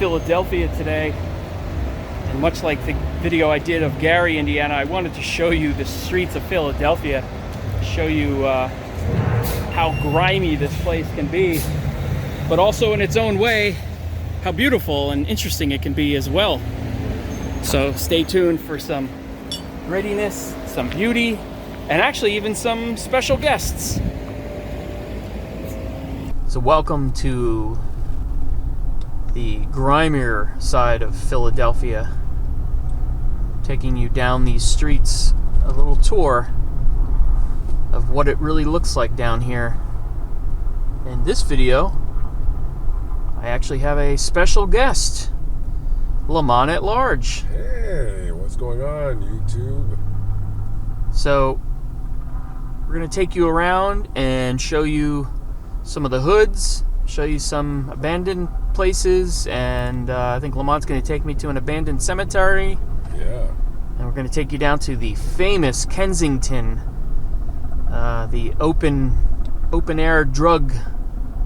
Philadelphia today, and much like the video I did of Gary, Indiana, I wanted to show you the streets of Philadelphia, show you how grimy this place can be, but also in its own way, how beautiful and interesting it can be as well. So stay tuned for some grittiness, some beauty, and actually even some special guests. So welcome to the grimier side of Philadelphia, taking you down these streets, a little tour of what it really looks like down here. In this video, I actually have a special guest, Lamont at Large. Hey, what's going on, YouTube? So, we're going to take you around and show you some of the hoods, show you some abandoned places, and I think Lamont's going to take me to an abandoned cemetery. Yeah. And we're going to take you down to the famous Kensington, the open air drug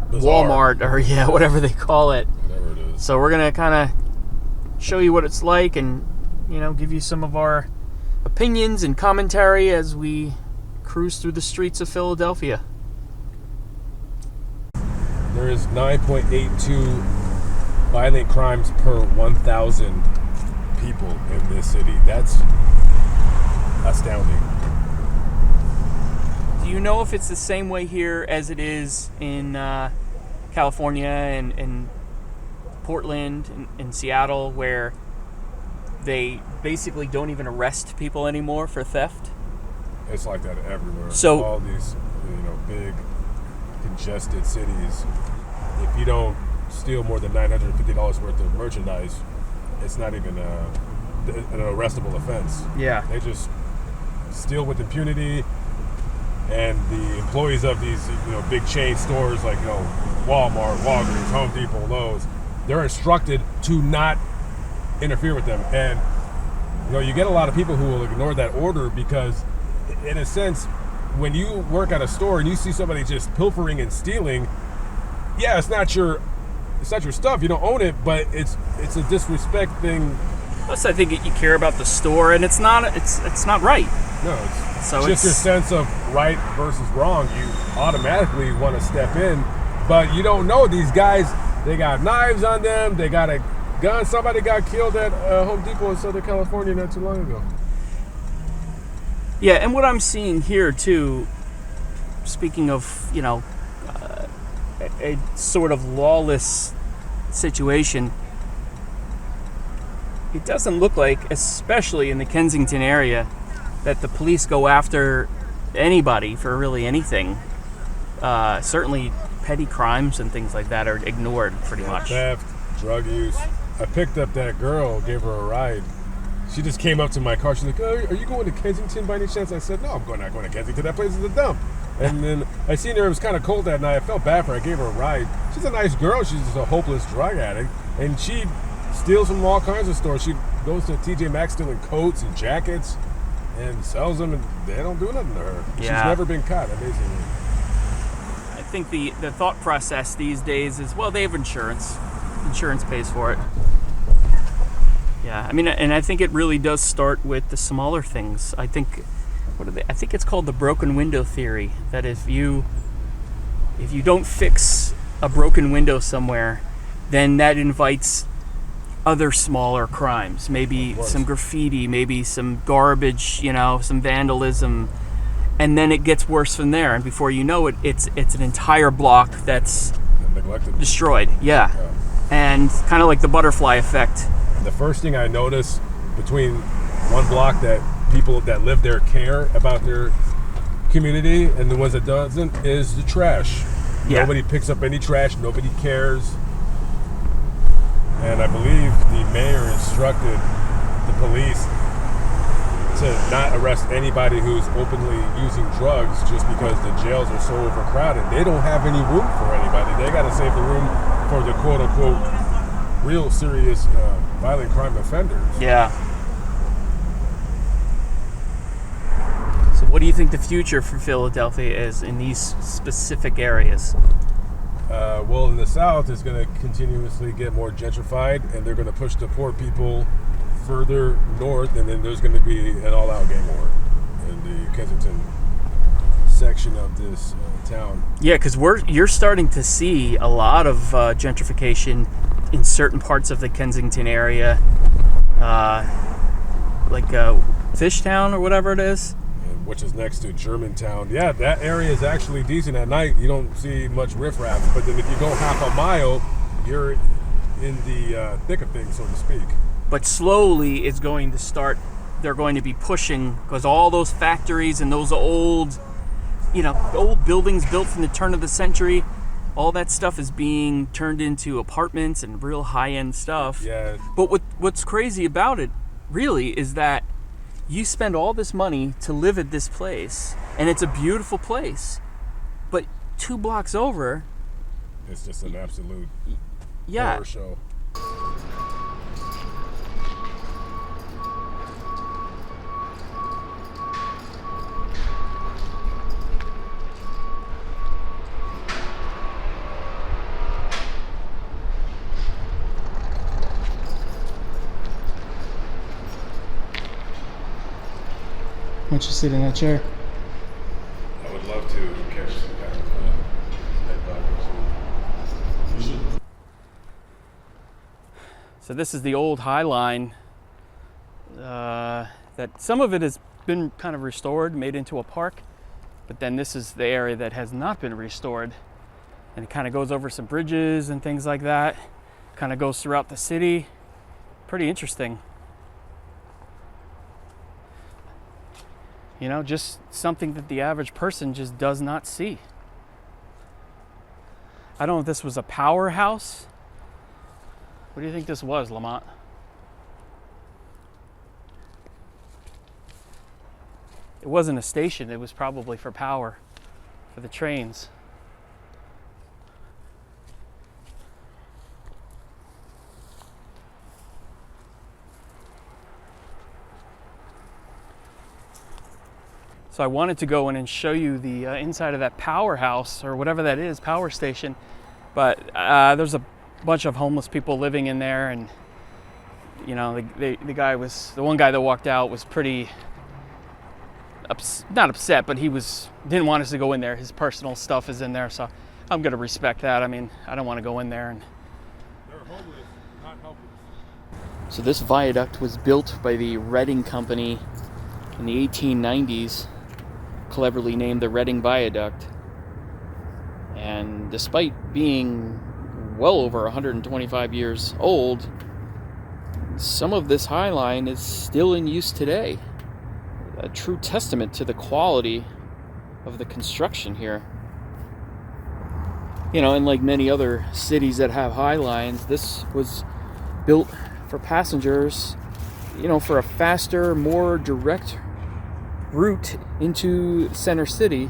Bazaar. Walmart, or whatever they call it. Whatever it is. So we're going to kind of show you what it's like and, give you some of our opinions and commentary as we cruise through the streets of Philadelphia. There is 9.82 violent crimes per 1,000 people in this city. That's astounding. Do you know if it's the same way here as it is in California and Portland and Seattle, where they basically don't even arrest people anymore for theft? It's like that everywhere. So all these, big, congested cities, if you don't steal more than $950 worth of merchandise, it's not even an arrestable offense. Yeah. They just steal with impunity. And the employees of these, big chain stores like, Walmart, Walgreens, Home Depot, Lowe's, they're instructed to not interfere with them. And, you get a lot of people who will ignore that order because, in a sense, when you work at a store and you see somebody just pilfering and stealing, yeah, it's not your stuff. You don't own it, but it's a disrespect thing. Plus, I think you care about the store, and it's not right. No, it's just your sense of right versus wrong. You automatically want to step in, but you don't know these guys. They got knives on them. They got a gun. Somebody got killed at Home Depot in Southern California not too long ago. Yeah, and what I'm seeing here too, speaking of a sort of lawless situation, it doesn't look like, especially in the Kensington area, that the police go after anybody for really anything. Certainly petty crimes and things like that are ignored pretty much. Theft, drug use. I picked up that girl, gave her a ride. She just came up to my car. She's like, "Oh, are you going to Kensington by any chance?" I said, "No, I'm not going to Kensington. That place is a dump." And then I seen her. It was kind of cold that night. I felt bad for her. I gave her a ride. She's a nice girl. She's just a hopeless drug addict. And she steals from all kinds of stores. She goes to TJ Maxx stealing coats and jackets and sells them, and they don't do nothing to her. Yeah. She's never been caught, amazingly. I think the thought process these days is, well, they have insurance. Insurance pays for it. Yeah, I mean, and I think it really does start with the smaller things. I think, I think it's called the broken window theory. That if you don't fix a broken window somewhere, then that invites other smaller crimes. Maybe some graffiti, maybe some garbage, some vandalism, and then it gets worse from there. And before you know it, it's an entire block that's neglected, destroyed. Yeah. And kind of like the butterfly effect. The first thing I notice between one block that people that live there care about their community and the ones that doesn't is the trash. Yeah. Nobody picks up any trash. Nobody cares. And I believe the mayor instructed the police to not arrest anybody who's openly using drugs just because the jails are so overcrowded. They don't have any room for anybody. They got to save the room for the quote-unquote real serious violent crime offenders. Yeah. So what do you think the future for Philadelphia is in these specific areas? Well, in the South, it's going to continuously get more gentrified, and they're going to push the poor people further north, and then there's going to be an all-out gang war in the Kensington section of this town. Yeah, because you're starting to see a lot of gentrification in certain parts of the Kensington area, like Fishtown or whatever it is. Which is next to Germantown. Yeah, that area is actually decent at night. You don't see much riffraff, but then if you go half a mile, you're in the thick of things, so to speak. But slowly it's going to start, they're going to be pushing, because all those factories and those old buildings built from the turn of the century, all that stuff is being turned into apartments and real high-end stuff. Yeah. But what's crazy about it, really, is that you spend all this money to live at this place, and it's a beautiful place. But 2 blocks over, it's just an absolute horror show. Why don't you sit in that chair? I would love to catch some kind of head. So this is the old High Line. That some of it has been kind of restored, made into a park, but then this is the area that has not been restored, and it kind of goes over some bridges and things like that. Kind of goes throughout the city. Pretty interesting. You know, just something that the average person just does not see. I don't know if this was a powerhouse. What do you think this was, Lamont? It wasn't a station. It was probably for power, for the trains. So I wanted to go in and show you the inside of that powerhouse, or whatever that is, power station. But there's a bunch of homeless people living in there, and you know, the one guy that walked out was pretty not upset, but he didn't want us to go in there. His personal stuff is in there, so I'm gonna respect that. I mean, I don't want to go in there. And they're homeless, not helpless. So this viaduct was built by the Reading Company in the 1890s. Cleverly named the Reading Viaduct, and despite being well over 125 years old, some of this High Line is still in use today. A true testament to the quality of the construction here. You know, and like many other cities that have High Lines, this was built for passengers, you know, for a faster, more direct route into Center City,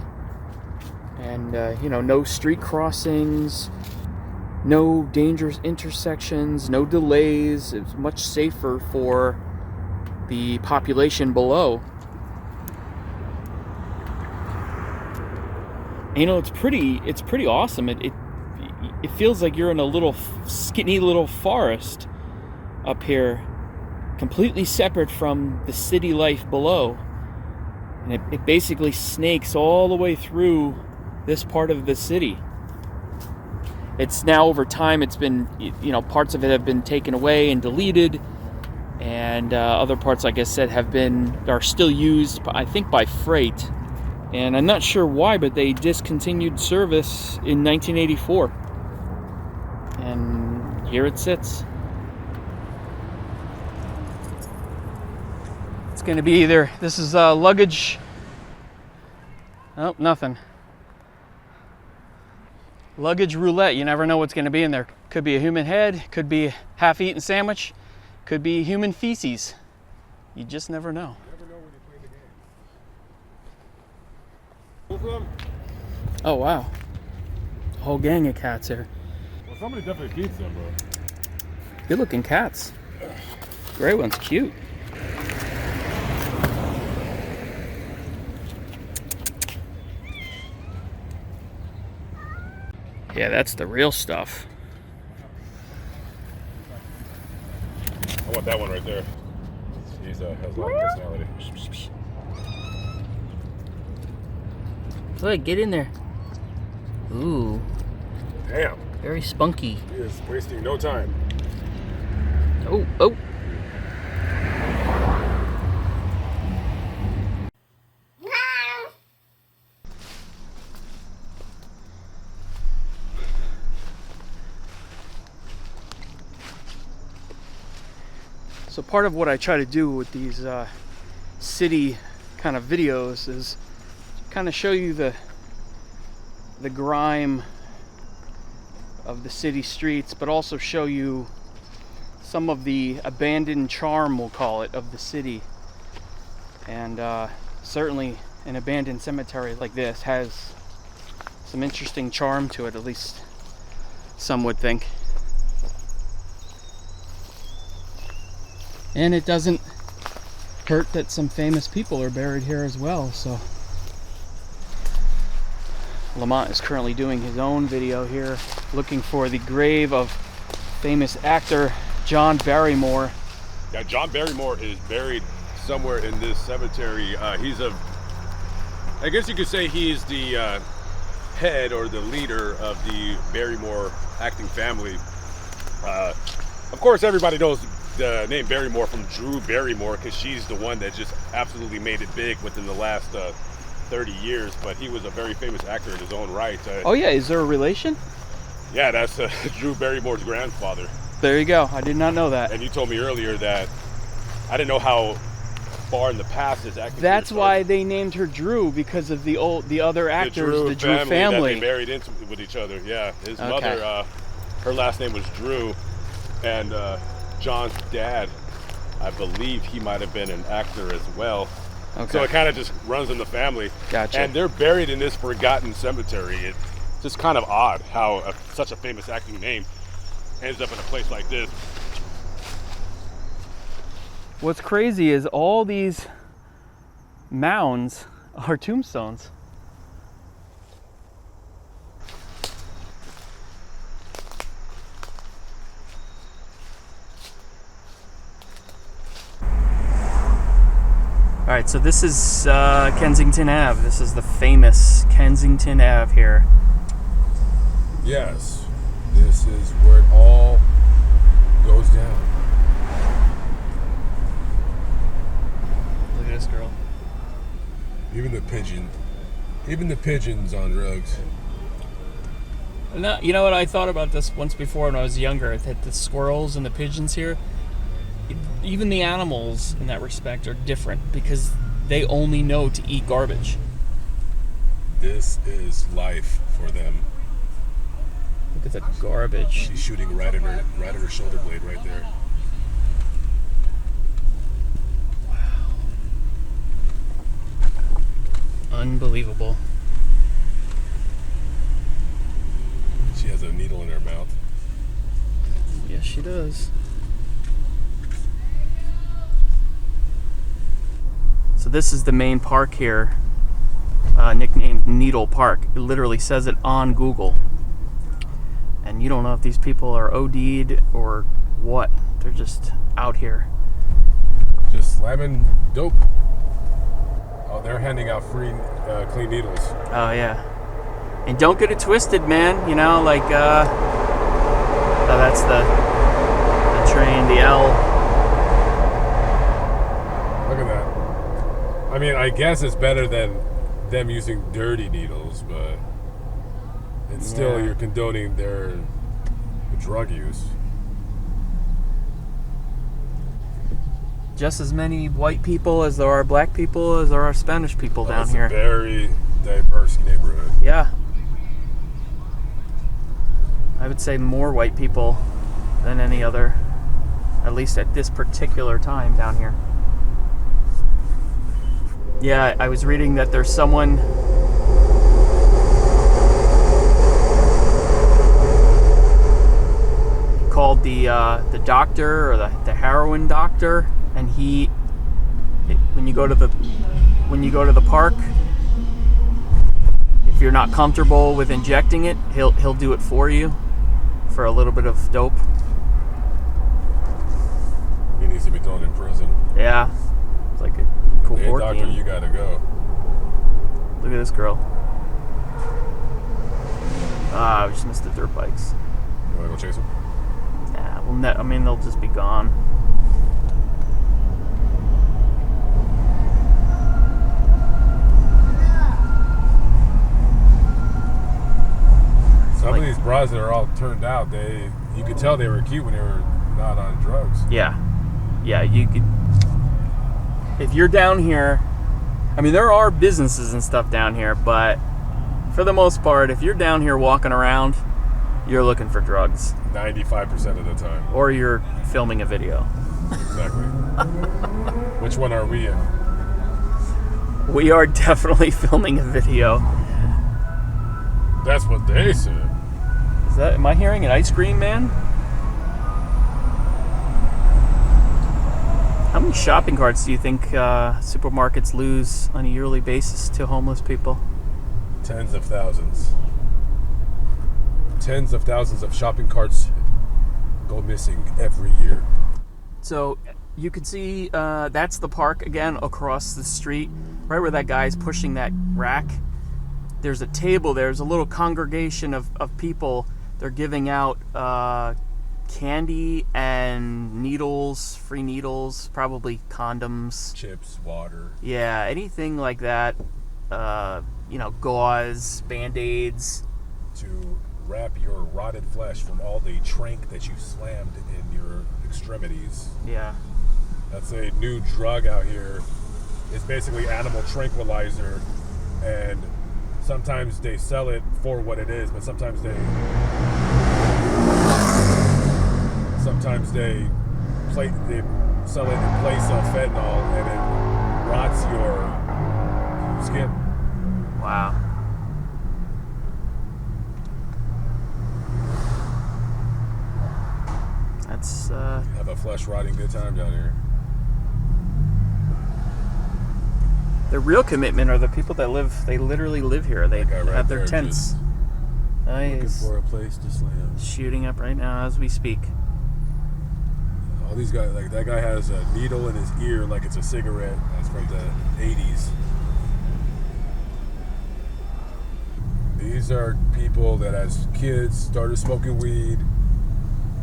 and you know, no street crossings, no dangerous intersections, no delays. It's much safer for the population below. You know, it's pretty awesome. It feels like you're in a little skinny little forest up here, completely separate from the city life below. And it basically snakes all the way through this part of the city. It's now, over time, it's been, you know, parts of it have been taken away and deleted, and other parts, like I said, are still used, I think, by freight. And I'm not sure why, but they discontinued service in 1984. And here it sits. It's going to be either, this is luggage. Oh, nothing. Luggage roulette. You never know what's going to be in there. Could be a human head, could be a half-eaten sandwich, could be human feces. You just never know. You never know when you play the game. Both of them? Oh, wow. A whole gang of cats here. Well, somebody definitely feeds them, bro. Good looking cats. Gray one's cute. Yeah, that's the real stuff. I want that one right there. He's has a lot of personality. Look, get in there. Ooh, Damn. very spunky. He is wasting no time. Oh, oh. So part of what I try to do with these city kind of videos is kind of show you the grime of the city streets, but also show you some of the abandoned charm, we'll call it, of the city. And certainly an abandoned cemetery like this has some interesting charm to it, at least some would think. And it doesn't hurt that some famous people are buried here as well. So Lamont is currently doing his own video here, looking for the grave of famous actor John Barrymore. Yeah, John Barrymore is buried somewhere in this cemetery. I guess you could say he's the head or the leader of the Barrymore acting family. Of course, everybody knows the name Barrymore from Drew Barrymore because she's the one that just absolutely made it big within the last 30 years. But he was a very famous actor in his own right. Oh yeah, is there a relation? Yeah, that's Drew Barrymore's grandfather. There you go. I did not know that. And you told me earlier that I didn't know how far in the past his acting. That's why they named her Drew, because of the other actors, the Drew family. That they married into with each other. Yeah, his mother, her last name was Drew, and John's dad, I believe he might have been an actor as well. Okay. So it kind of just runs in the family. Gotcha. And they're buried in this forgotten cemetery. It's just kind of odd how such a famous acting name ends up in a place like this. What's crazy is all these mounds are tombstones. All right, so this is Kensington Ave. This is the famous Kensington Ave here. Yes, this is where it all goes down. Look at this girl. Even the pigeons on drugs. No, you know what? I thought about this once before when I was younger. That the squirrels and the pigeons here, even the animals in that respect are different because they only know to eat garbage. This is life for them. Look at that garbage. She's shooting right at her shoulder blade right there. Unbelievable. She has a needle in her mouth. Yes, she does. So this is the main park here, nicknamed Needle Park. It literally says it on Google. And you don't know if these people are OD'd or what. They're just out here. Just slamming dope. Oh, they're handing out free clean needles. Oh, yeah. And don't get it twisted, man. You know, like, oh, that's the train, the L. Look at that. I mean, I guess it's better than them using dirty needles, but it's still, you're condoning their drug use. Just as many white people as there are black people as there are Spanish people down here. It's a very diverse neighborhood. Yeah. I would say more white people than any other, at least at this particular time down here. Yeah, I was reading that there's someone called the doctor, or the heroin doctor, and when you go to the park, if If you're not comfortable with injecting it, he'll do it for you for a little bit of dope. He needs to be thrown in prison. Yeah, it's like a Hey, doctor, Kevorkian. you gotta go. Look at this girl. Ah, we just missed the dirt bikes. You wanna go chase him? Yeah, well, I mean, they'll just be gone. Some of these bras that are all turned out, you could tell they were cute when they were not on drugs. Yeah, you could. If you're down here, I mean, there are businesses and stuff down here, but for the most part, if you're down here walking around, you're looking for drugs. 95% of the time. Or you're filming a video. Exactly. Which one are we in? We are definitely filming a video. That's what they said. Am I hearing an ice cream man? How many shopping carts do you think supermarkets lose on a yearly basis to homeless people? Tens of thousands. Tens of thousands of shopping carts go missing every year. So you can see that's the park again across the street, right where that guy's pushing that rack. There's a table, there's a little congregation of people. They're giving out candy and needles, free needles, probably condoms. Chips, water. Yeah, anything like that. Gauze, Band-Aids. To wrap your rotted flesh from all the trank that you slammed in your extremities. Yeah. That's a new drug out here. It's basically animal tranquilizer, and sometimes they sell it for what it is, but sometimes they sell it in place of fentanyl, and it rots your skin. Wow. That's Have a flesh rotting good time down here. the real commitment are the people that they literally live here. They That guy right have their there tents. Looking Nice. for a place to slam. Shooting up right now as we speak. All these guys, like that guy has a needle in his ear like it's a cigarette. That's from the 80s. These are people that as kids started smoking weed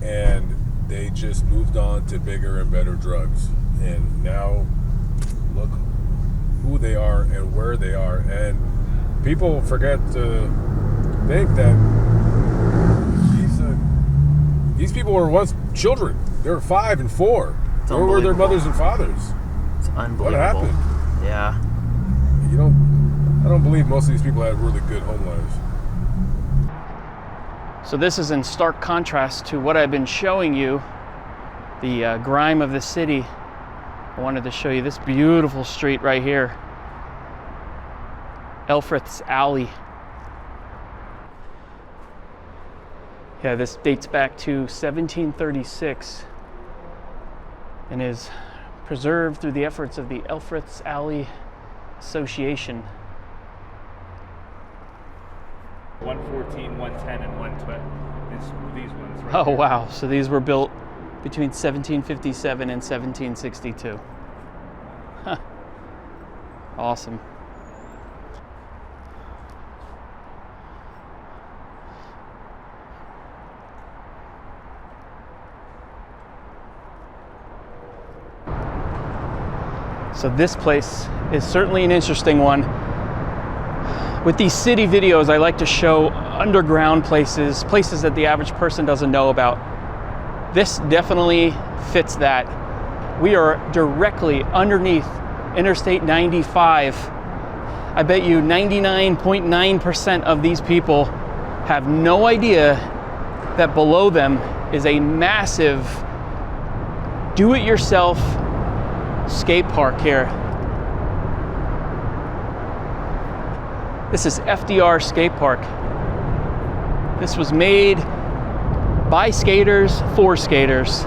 and they just moved on to bigger and better drugs. And now look who they are and where they are. And people forget to think that these people were once children. They were 5 and 4. Where were their mothers and fathers? It's unbelievable. What happened? Yeah. I don't believe most of these people had really good home lives. So this is in stark contrast to what I've been showing you, the grime of the city. I wanted to show you this beautiful street right here, Elfreth's Alley. Yeah, this dates back to 1736 and is preserved through the efforts of the Elfreth's Alley Association. 114, 110, and 112. These ones right Oh here. wow, so these were built between 1757 and 1762. Huh. Awesome. So this place is certainly an interesting one. With these city videos, I like to show underground places that the average person doesn't know about. This definitely fits that. We are directly underneath Interstate 95. I bet you 99.9% of these people have no idea that below them is a massive do-it-yourself skate park here. This is FDR Skate Park. This was made by skaters for skaters.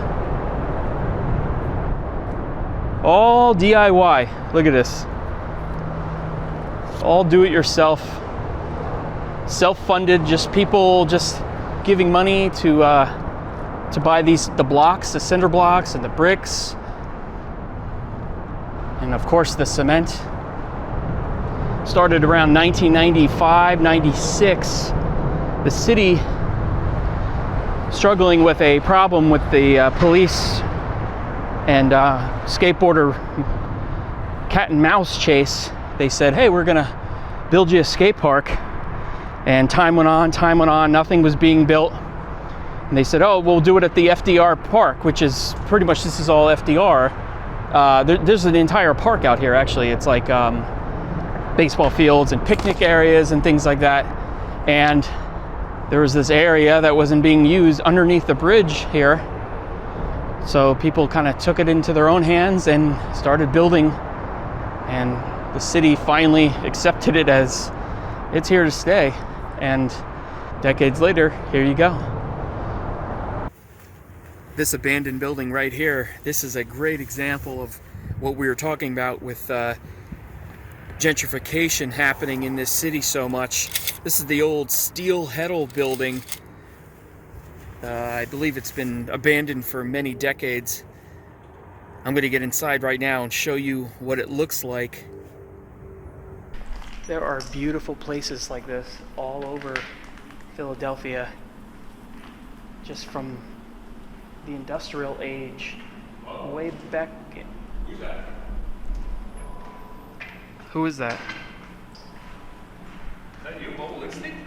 All DIY. Look at this. All do it yourself. self-funded, just people just giving money to buy the blocks, the cinder blocks and the bricks, and of course the cement. Started around 1995, 96. The city struggling with a problem with the police and skateboarder cat and mouse chase. They said, hey, we're gonna build you a skate park. And time went on, nothing was being built. And they said, oh, we'll do it at the FDR Park, which is pretty much, this is all FDR. There's an entire park out here, actually. It's like baseball fields and picnic areas and things like that. And there was this area that wasn't being used underneath the bridge here. So people kind of took it into their own hands and started building. And the city finally accepted it as it's here to stay. And decades later, here you go. This abandoned building right here, this is a great example of what we were talking about with gentrification happening in this city so much. This is the old Steel Heddle building. I believe it's been abandoned for many decades. I'm going to get inside right now and show you what it looks like. There are beautiful places like this all over Philadelphia, just from the industrial age. Whoa. Way back. Who's that? Who is that? Is that you, Mobile Instinct?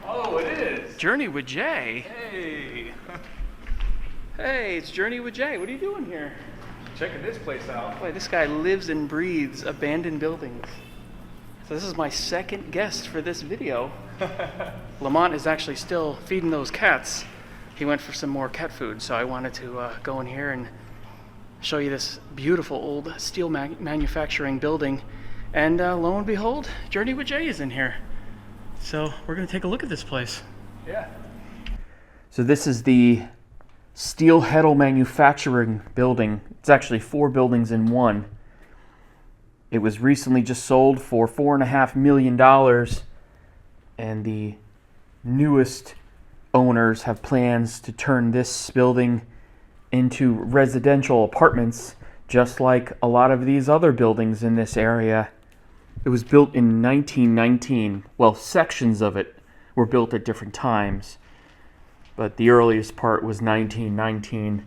Oh, it is. Journey with Jay. Hey. Hey, it's Journey with Jay. What are you doing here? Checking this place out. Boy, this guy lives and breathes abandoned buildings. So this is my second guest for this video. Lamont is actually still feeding those cats. He went for some more cat food, so I wanted to go in here and show you this beautiful old steel manufacturing building. And lo and behold, Journey with Jay is in here. So we're going to take a look at this place. Yeah. So this is the Steel Heddle manufacturing building. It's actually 4 buildings in one. It was recently just sold for $4.5 million, and the newest owners have plans to turn this building into residential apartments, just like a lot of these other buildings in this area. It was built in 1919. Well, sections of it were built at different times, but the earliest part was 1919,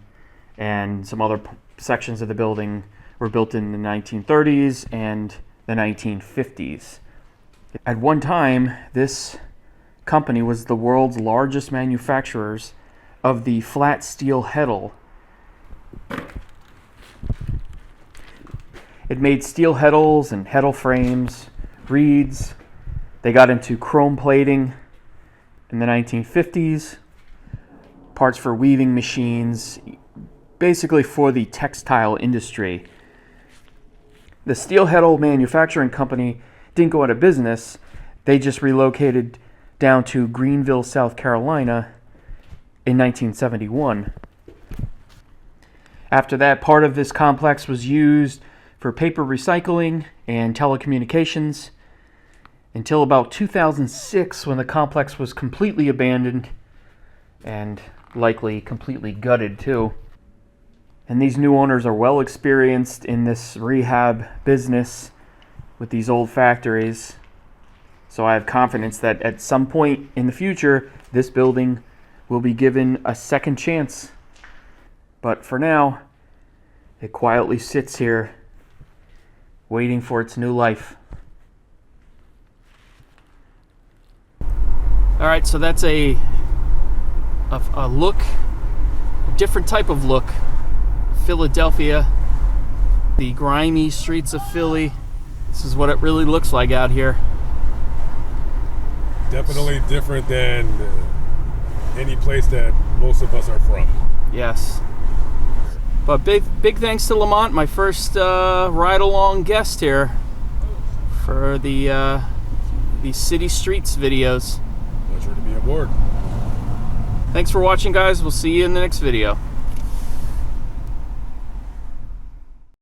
and some other sections of the building were built in the 1930s and the 1950s. At one time, this company was the world's largest manufacturers of the flat steel heddle. It made steel heddles and heddle frames, reeds. They got into chrome plating in the 1950s, parts for weaving machines, basically for the textile industry. The Steel Heddle Manufacturing Company didn't go out of business. They just relocated down to Greenville, South Carolina in 1971. After that, part of this complex was used for paper recycling and telecommunications until about 2006, when the complex was completely abandoned and likely completely gutted too. And these new owners are well experienced in this rehab business with these old factories. So I have confidence that at some point in the future, this building will be given a second chance. But for now, it quietly sits here, waiting for its new life. All right, so that's a look, a different type of look. Philadelphia, the grimy streets of Philly. This is what it really looks like out here. Definitely different than any place that most of us are from. Yes. But big thanks to Lamont, my first ride-along guest here for the City Streets videos. Pleasure to be aboard. Thanks for watching, guys. We'll see you in the next video.